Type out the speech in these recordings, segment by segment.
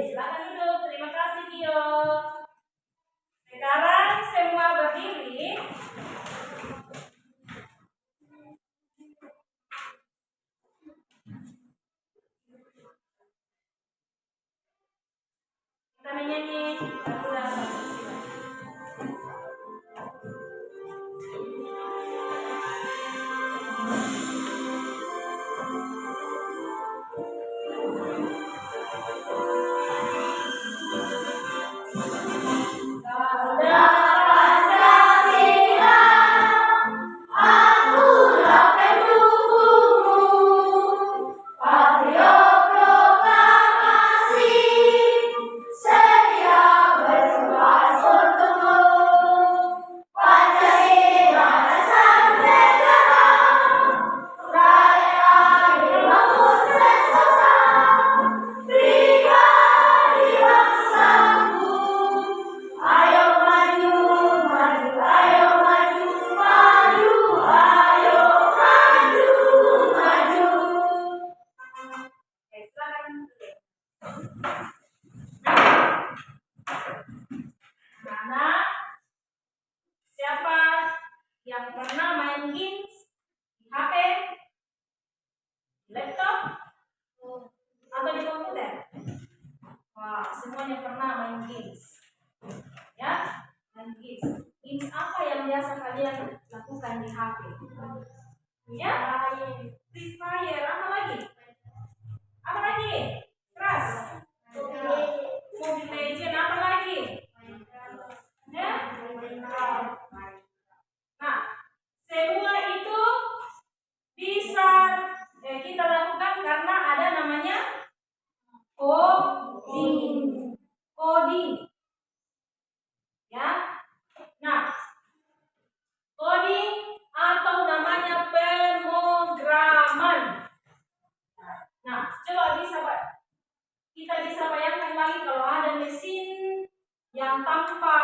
Silakan duduk. Terima kasih, Gio. Sekarang semua berdiri. Kita menyanyi lagu dasar. Yang pernah main games di HP, laptop, atau di komputer? Wah, semuanya pernah main games. Ya, main games. Games apa yang biasa kalian lakukan di HP? Ya, Free Fire, apa lagi? Apa lagi? Crash, Mobile Legends, apa lagi? Ya, nah, semua itu bisa kita lakukan karena ada namanya coding. Ya. Nah, coding atau namanya pemrograman. Nah, coba kita bisa bayangkan lagi kalau ada mesin yang tanpa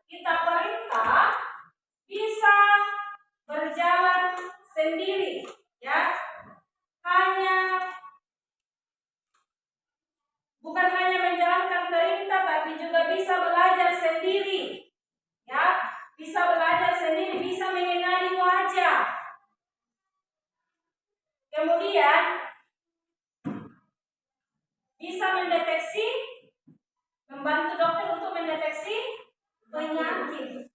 kita perintah bisa berjalan sendiri, ya. Bukan hanya menjalankan perintah, tapi juga bisa belajar sendiri, ya. Bisa belajar sendiri, bisa mengenali wajah. Kemudian bisa membantu dokter untuk mendeteksi penyakit.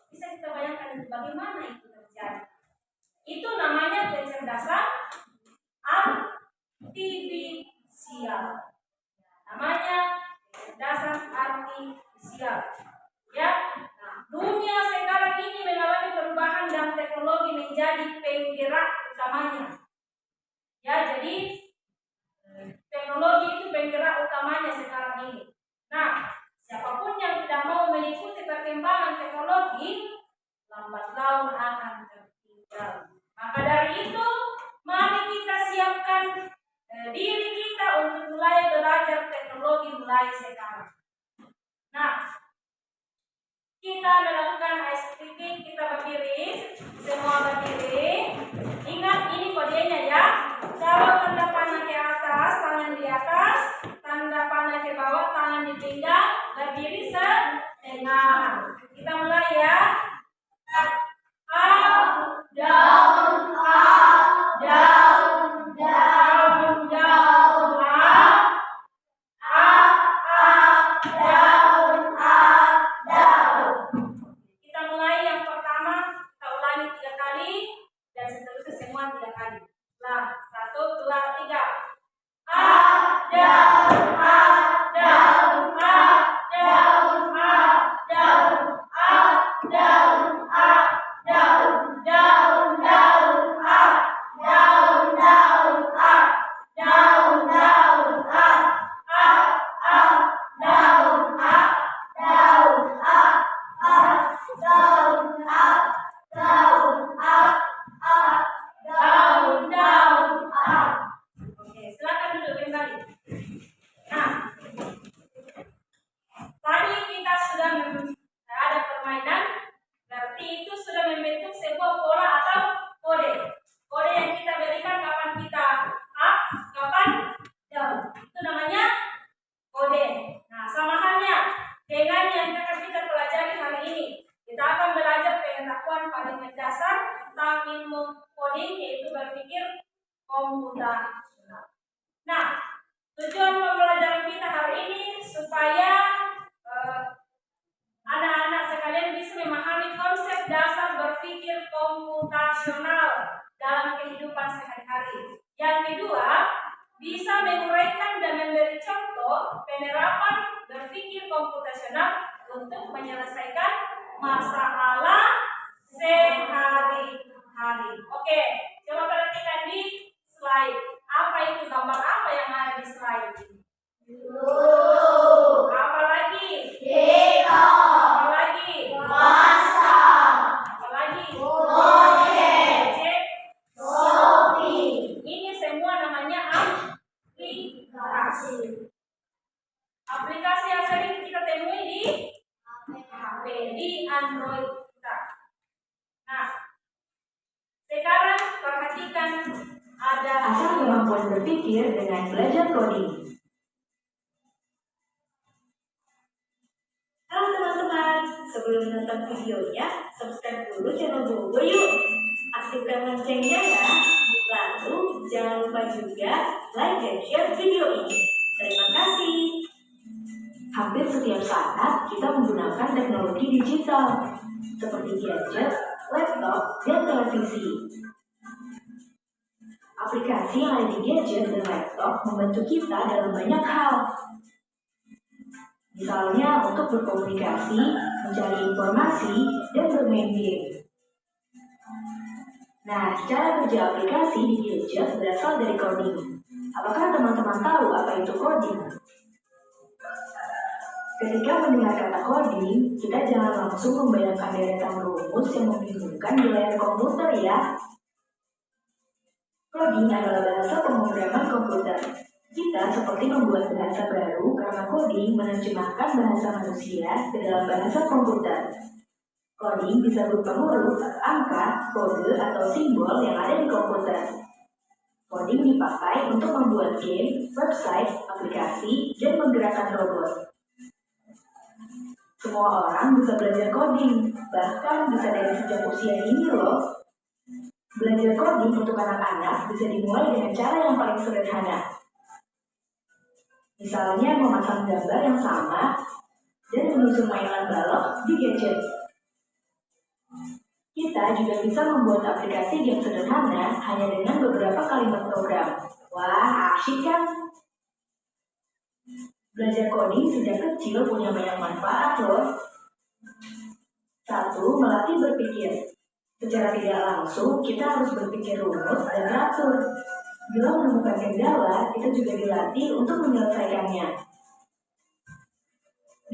Bisa kita bayangkan bagaimana itu terjadi. Itu namanya kecerdasan artifisial. Namanya kecerdasan artifisial. Ya. Nah, dunia sekarang ini mengalami perubahan dan teknologi menjadi penggerak utamanya. Ya, jadi teknologi itu penggerak utamanya sekarang ini. Nah, siapapun yang tidak mau mengikuti perkembangan teknologi, lambat laun akan tertinggal. Maka dari itu, mari kita siapkan diri kita untuk mulai belajar teknologi mulai sekarang. Nah, kita melakukan ice breaking, kita berdiri, semua berdiri. Ingat ini kodenya ya. Kalau tanda panah ke atas, tangan di atas, tanda panah ke bawah, tangan di pinggang, berdiri setengah. Kita mulai ya. Up, down, up, down, down, down, up, down, down. Kita mulai yang pertama, kita ulangi 3 kali dan seterusnya semua 3 kali. Nah, 1, 2, 3. Up, down, up, down, up, down, up, down, up, down, up, down, down, down, up, down, down, up, down, down, up, down, up, down, up, down, up, down, up, down, down, up. Oke, silakan duduk kembali. Tujuan pembelajaran kita hari ini supaya anak-anak sekalian bisa memahami konsep dasar berpikir komputasional dalam kehidupan sehari-hari. Yang kedua, bisa menguraikan dan memberi contoh penerapan berpikir komputasional untuk menyelesaikan masalah sehari-hari. Oke, coba perhatikan di slide. Apa itu, gambar apa yang ada di slide ini? Apa lagi? Apa lagi? Apa lagi? Ini semua namanya aplikasi. Aplikasi yang sering kita temui di HP, di Android kita. Nah, sekarang perhatikan ada asal kemampuan berpikir dengan belajar coding. Halo teman-teman, sebelum nonton videonya, subscribe dulu channel Bobo yuk. Aktifkan loncengnya ya. Lalu jangan lupa juga like dan share video ini. Terima kasih. Hampir setiap saat kita menggunakan teknologi digital seperti gadget, laptop, dan televisi. Aplikasi yang ada di gadget dan laptop membantu kita dalam banyak hal. Misalnya untuk berkomunikasi, mencari informasi, dan bermain game. Nah, cara kerja aplikasi di gadget berasal dari coding. Apakah teman-teman tahu apa itu coding? Ketika mendengar kata coding, kita jangan langsung membayangkan deretan rumus yang membingungkan di layar komputer ya. Coding adalah bahasa pemrograman komputer. Kita seperti membuat bahasa baru karena coding menerjemahkan bahasa manusia ke dalam bahasa komputer. Coding bisa berupa huruf, angka, kode, atau simbol yang ada di komputer. Coding dipakai untuk membuat game, website, aplikasi, dan menggerakkan robot. Semua orang bisa belajar coding, bahkan bisa dari sejak usia dini loh. Belajar coding untuk anak-anak bisa dimulai dengan cara yang paling sederhana. Misalnya memasang gambar yang sama dan menyusun mainan balok di gadget. Kita juga bisa membuat aplikasi game sederhana hanya dengan beberapa kalimat program. Wah, asyik kan? Belajar coding sejak kecil punya banyak manfaat loh. 1. Melatih berpikir. Secara tidak langsung, kita harus berpikir runut dan teratur. Bila menemukan kendala, kita juga dilatih untuk menyelesaikannya.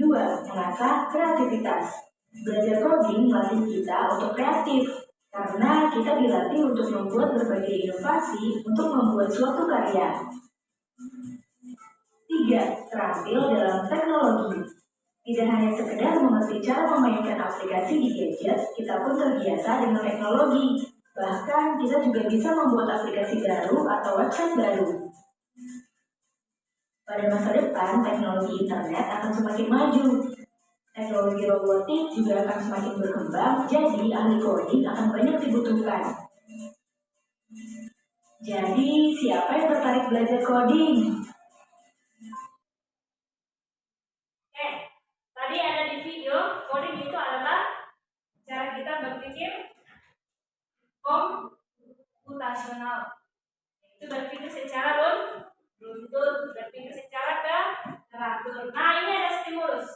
2. Mengasah kreativitas. Belajar coding melatih kita untuk kreatif, karena kita dilatih untuk membuat berbagai inovasi untuk membuat suatu karya. 3. Terampil dalam teknologi. Tidak hanya sekedar mengerti cara memainkan aplikasi di gadget, kita pun terbiasa dengan teknologi. Bahkan kita juga bisa membuat aplikasi baru atau website baru. Pada masa depan, teknologi internet akan semakin maju. Teknologi robotik juga akan semakin berkembang, jadi ahli coding akan banyak dibutuhkan. Jadi, siapa yang tertarik belajar coding? Tadi ada di video, coding itu adalah cara kita berpikir komputasional. Itu berpikir secara runtut, berpikir secara teratur. Nah, ini ada stimulus.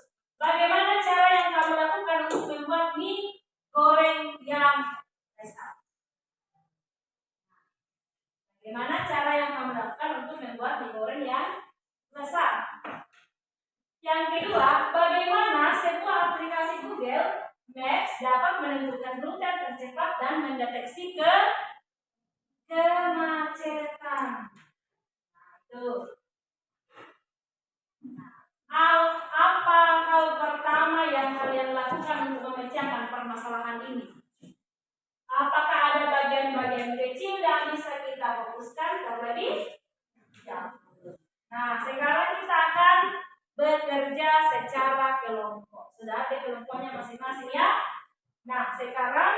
Bagaimana cara yang kamu lakukan untuk membuat mie goreng yang lezat? Bagaimana cara yang kamu lakukan untuk membuat mie goreng yang lezat? Yang kedua, bagaimana sebuah aplikasi Google Maps dapat menentukan rute tercepat dan mendeteksi kemacetan. Tuh. Apa hal pertama yang kalian lakukan untuk memecahkan permasalahan ini? Apakah ada bagian-bagian kecil yang bisa kita fokuskan terlebih dahulu? Nah, sekarang kita akan bekerja secara kelompok. Sudah ada kelompoknya masing-masing ya? Nah, sekarang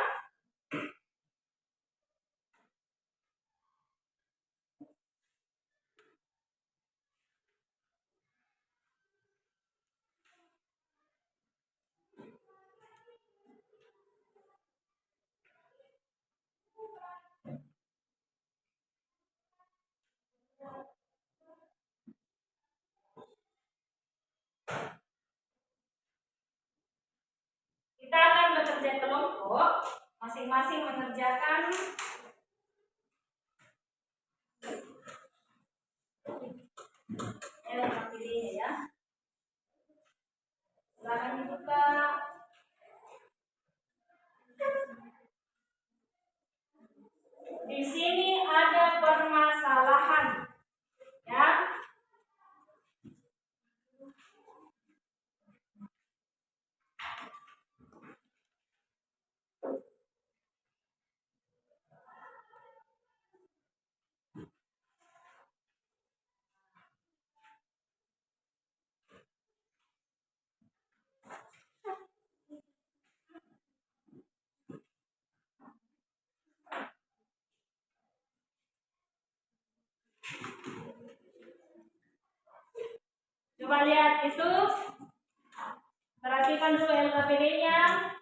masing-masing mengerjakan LKPD-nya ya. Silakan dibuka. Di sini ada permasalahan, ya. Coba lihat itu, perhatikan dulu LKPD-nya.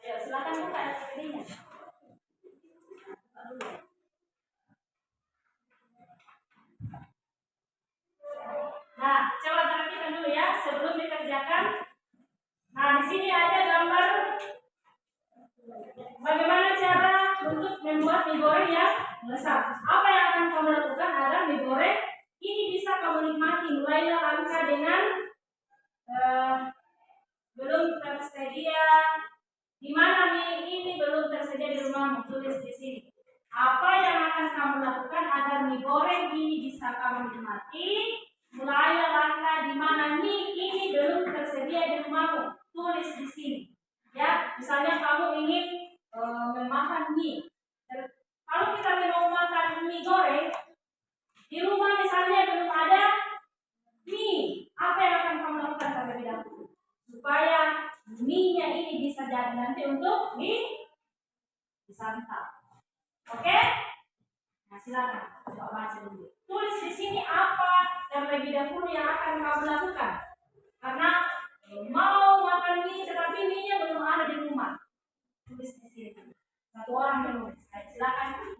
Ayo, silakan buka LKPD-nya. Nah, coba perhatikan dulu ya sebelum dikerjakan. Nah, di sini ada gambar bagaimana cara untuk membuat mie goreng yang lezat. Apa yang akan kamu lakukan agar mie goreng ini bisa kamu nikmati? Mulailah langkah dengan belum tersedia. Di mana mie ini belum tersedia di rumahmu? Tulis di sini. Apa yang akan kamu lakukan agar mie goreng ini bisa kamu nikmati? Mulailah langkah di mana mie ini belum tersedia di rumahmu. Tulis di sini. Ya, misalnya kamu ingin memakan mie. Kalau kita mau makan mie goreng, di rumah misalnya belum ada mie, apa yang akan kamu lakukan terlebih dahulu? Supaya mie-nya ini bisa jadi nanti untuk disantap. Oke? Nah, silakan coba baca dulu. Tulis di sini apa terlebih dahulu yang akan kamu lakukan. Karena mau makan mie tetapi mie-nya belum ada di rumah. Tulis di sini. Satu orang menulis. Silakan.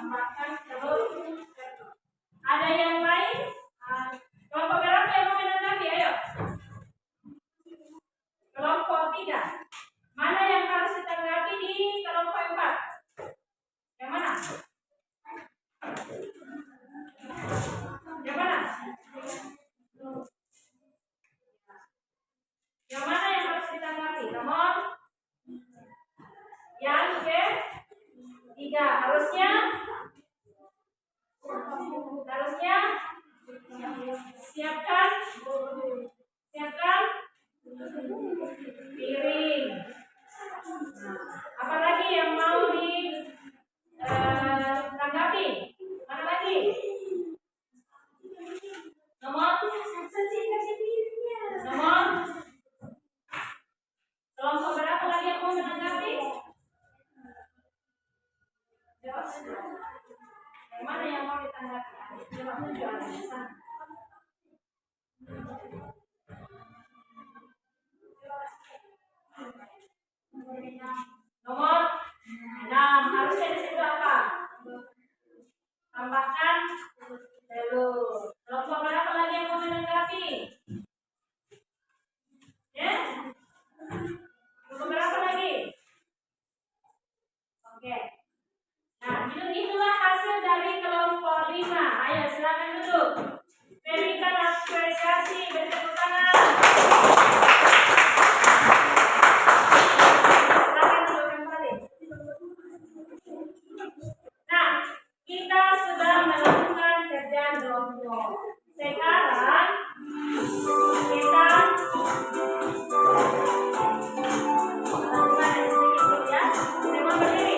tambahkan terus. Ada yang lain? Kelompok berapa yang mau menanggapi? Ayo. Kelompok 3. Mana yang harus ditanggapi di kelompok 4? Yang mana? Yang mana? Yang mana yang harus ditanggapi? Nomor yang ke-3. Harusnya siapkan piring. Apalagi yang mau ditanggapi? Mana lagi? Nomor kelompok berapa lagi yang mau menanggapi? Yang mana yang mau ditanggapi? Coba tunjuk ada di sana. Nomor 6. Harusnya di situ apa? Tambahkan telur. Kelompok berapa lagi yang mau menanggapi? Ya? Kelompok berapa lagi? Oke. Nah, itulah hasil dari kelompok 5. Ayo silakan duduk. Berikan apresiasi, beri tepuk tangan. Silakan duduk kembali. Nah, kita sudah melakukan kerjaan kelompok. Sekarang kita melakukan sedikit ya. Semua berdiri.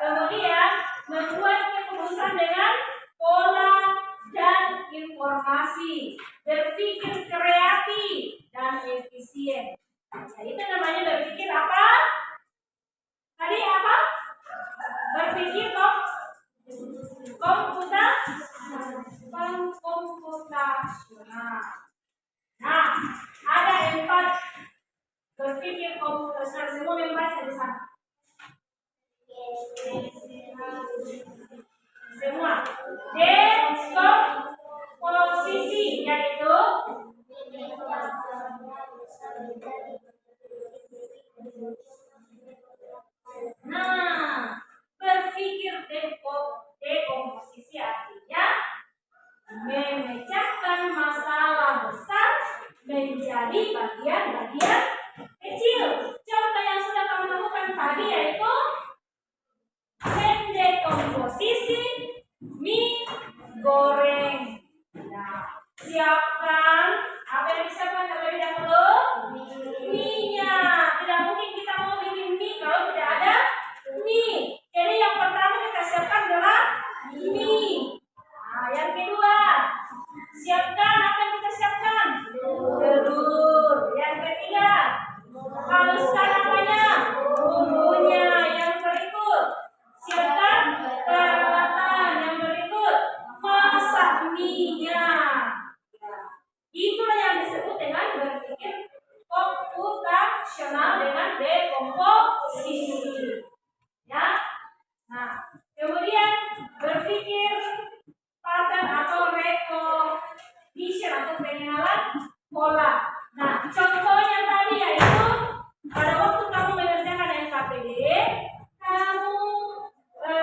Kemudian membuat keputusan dengan pola dan informasi, berpikir kreatif dan efisien. Nah, itu namanya berpikir apa? Tadi apa? Berpikir komputasional. Nah, ada 4 berpikir komputasional. Semua membaca di sana. Semua. Dekomposisi yaitu berpikir dekomposisi artinya memecahkan masalah besar menjadi bagian-bagian kecil. Contoh yang sudah kamu temukan tadi yaitu mendekomposisi mie goreng. Nah, siapkan apa yang disiapkan terlebih dahulu? Mie-nya. Tidak mungkin kita mau bikin mie kalau tidak ada mie. Jadi yang pertama kita siapkan adalah mie. Nah, yang kedua, siapkan apa yang kita siapkan? Telur. Yang ketiga, haluskan apanya? Bumbunya. Yang berikut, siapkan peralatan. Yang berikut, masak mie-nya. Itulah yang disebut dengan berpikir komputasional dengan dekomposisi. Ya. Nah, kemudian berpikir pattern atau recognition atau pengenalan pola. Nah, contohnya tadi yaitu pada waktu kamu mengerjakan NKPD, kamu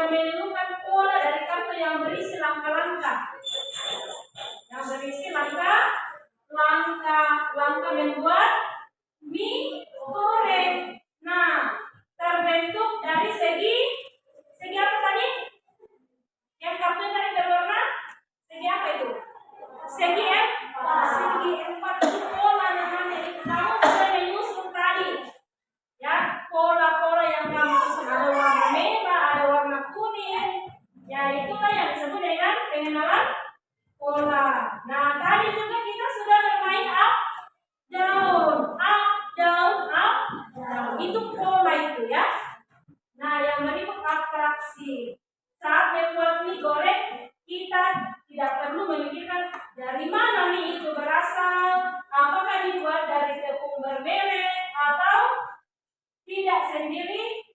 menemukan pola dari kartu yang berisi langkah-langkah. Yang berisi langkah membuat mie goreng. Nah, terbentuk dari segi apa tadi? Yang kartu tadi berwarna segi apa itu? Segi empat itu pola namanya. Kamu sudah menyusun tadi, ya, pola-pola yang kamu susun. Ada warna merah, ada warna kuning. Ya, itulah yang disebut dengan pengenalan pola. Nah, tadi juga kita sudah bermain up, down. Itu pola itu ya. Nah, yang berikut atraksi. Saat membuat mie goreng, kita tidak perlu memikirkan dari mana mie itu berasal, apakah dibuat dari tepung bermerek atau tidak sendiri,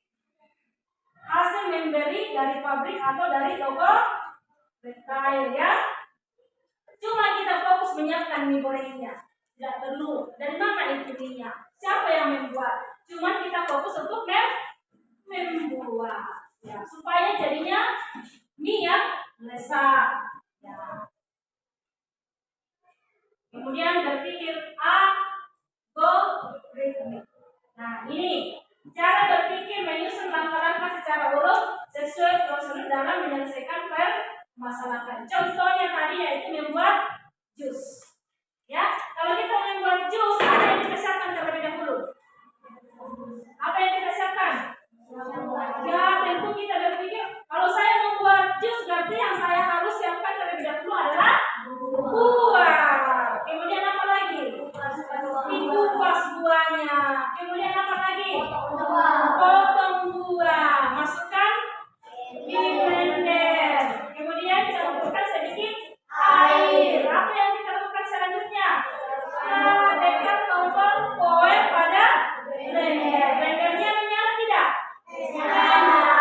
hasil membeli dari pabrik atau dari toko retail ya. Cuma kita fokus menyiapkan mie gorengnya. Tidak perlu dari mana itu mie-nya, siapa yang membuat. Cuma kita fokus untuk membuat ya, supaya jadinya mie yang lezat ya. Kemudian berpikir algoritmik. Nah, ini cara berpikir menyusun langkah-langkah secara urut sesuai prosedur dalam menyelesaikan permasalahan. Contohnya tadi yaitu membuat jus. Ya, kalau kita membuat jus, apa yang kita siapkan terlebih dahulu? Apa yang kita siapkan? Ya, tentu kita berpikir kalau saya membuat jus berarti yang saya harus siapkan terlebih dahulu adalah buah. Kemudian apa lagi? Dikupas buahnya. Kemudian apa lagi? Potong buah, masukkan di blender. Kemudian campurkan sedikit air. Apa yang kita lakukan selanjutnya? Tekan tombol power pada blender. Blendernya menyala tidak? Menyala.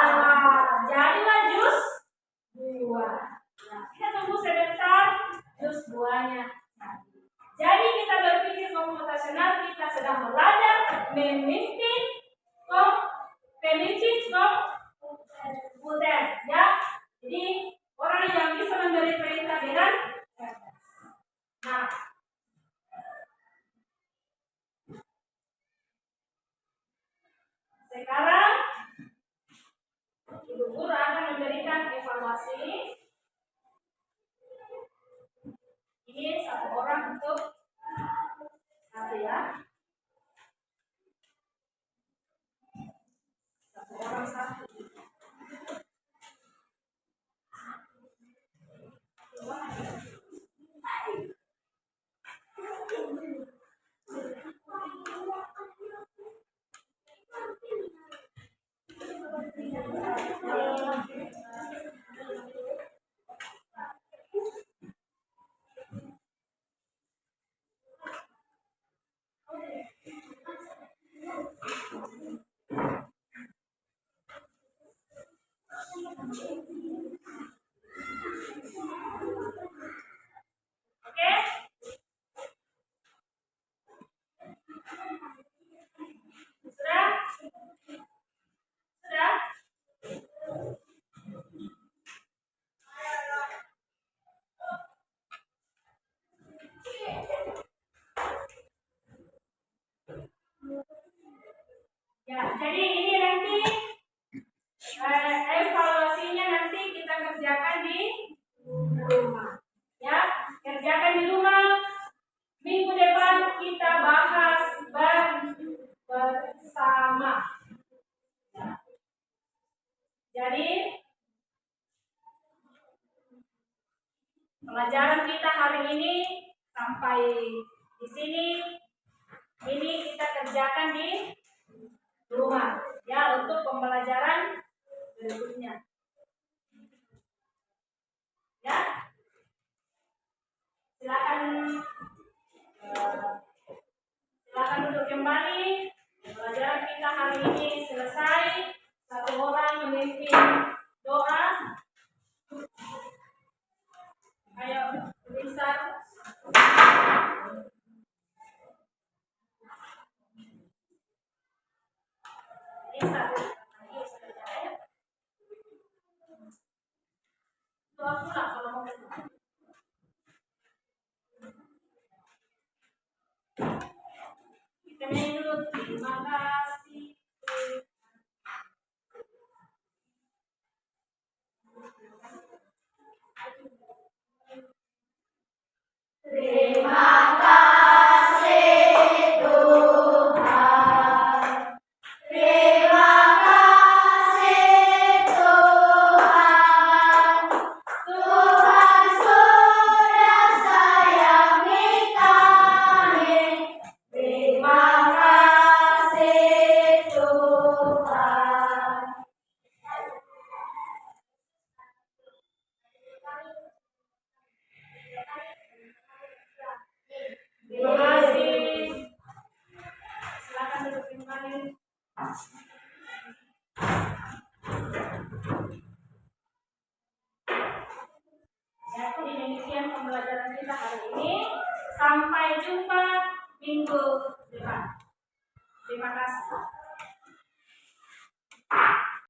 Jadilah jus buah. Nah, kita tunggu sebentar jus buahnya. Jadi kita berpikir komputasional, kita sedang belajar memimpin komputer ya. Jadi orang yang bisa memberi perintah dengan cerdas. Nah, sekarang Ibu Guru akan memberikan evaluasi. Ini satu orang untuk satu ya. Satu orang satu. Oke? Sudah? Sudah? Ya, jadi ini nanti evaluasinya nanti kita kerjakan di rumah. Ya, kerjakan di rumah. Minggu depan kita bahas bersama. Ya. Jadi pelajaran kita hari ini sampai di sini. Ini kita kerjakan di rumah ya untuk pembelajaran berikutnya. Ya, silakan duduk kembali. Pelajaran kita hari ini selesai. Satu orang memimpin doa. Ayo, bisa. Bisa. Doa pula kalau mau. Kita menurut terima kasih. Terima kasih Tuhan. Terima kasih Tuhan. Tuhan sudah sayangi kami. Terima kasih Tuhan. Terima kasih. Silakan duduk kembali. Ya, jadi demikian pembelajaran kita hari ini. Sampai jumpa minggu depan. Terima kasih.